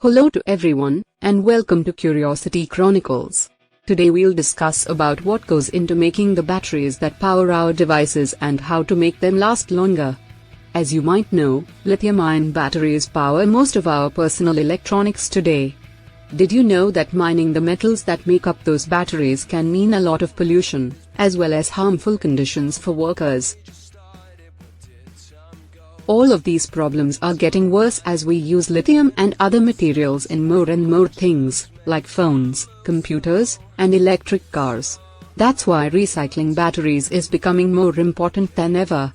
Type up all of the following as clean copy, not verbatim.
Hello to everyone, and welcome to Curiosity Chronicles. Today we'll discuss about what goes into making the batteries that power our devices and how to make them last longer. As you might know, lithium-ion batteries power most of our personal electronics today. Did you know that mining the metals that make up those batteries can mean a lot of pollution, as well as harmful conditions for workers? All of these problems are getting worse as we use lithium and other materials in more and more things, like phones, computers, and electric cars. That's why recycling batteries is becoming more important than ever.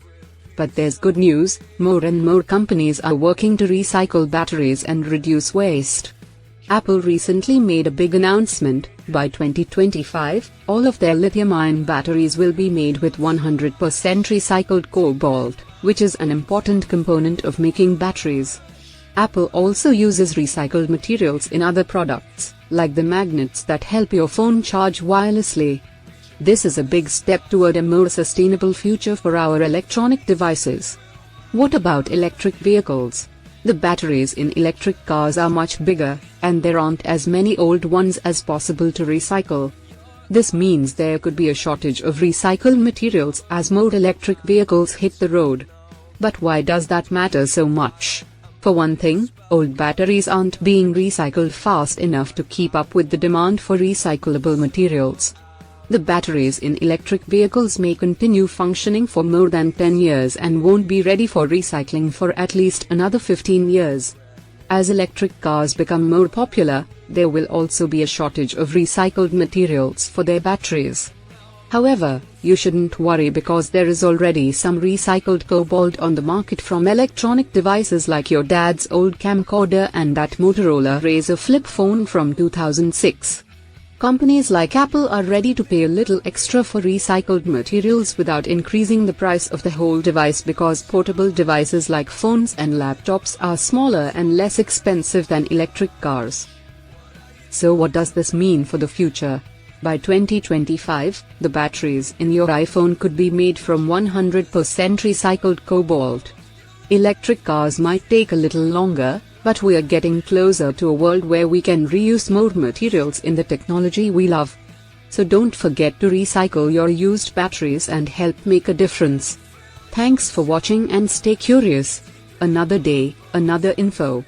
But there's good news, more and more companies are working to recycle batteries and reduce waste. Apple recently made a big announcement. By 2025, all of their lithium-ion batteries will be made with 100% recycled cobalt, which is an important component of making batteries. Apple also uses recycled materials in other products, like the magnets that help your phone charge wirelessly. This is a big step toward a more sustainable future for our electronic devices. What about electric vehicles? The batteries in electric cars are much bigger, and there aren't as many old ones as possible to recycle. This means there could be a shortage of recycled materials as more electric vehicles hit the road. But why does that matter so much? For one thing, old batteries aren't being recycled fast enough to keep up with the demand for recyclable materials. The batteries in electric vehicles may continue functioning for more than 10 years and won't be ready for recycling for at least another 15 years. As electric cars become more popular, there will also be a shortage of recycled materials for their batteries. However, you shouldn't worry because there is already some recycled cobalt on the market from electronic devices like your dad's old camcorder and that Motorola Razr flip phone from 2006. Companies like Apple are ready to pay a little extra for recycled materials without increasing the price of the whole device because portable devices like phones and laptops are smaller and less expensive than electric cars. So what does this mean for the future? By 2025, the batteries in your iPhone could be made from 100% recycled cobalt. Electric cars might take a little longer, but we are getting closer to a world where we can reuse more materials in the technology we love. So don't forget to recycle your used batteries and help make a difference. Thanks for watching and stay curious. Another day, another info.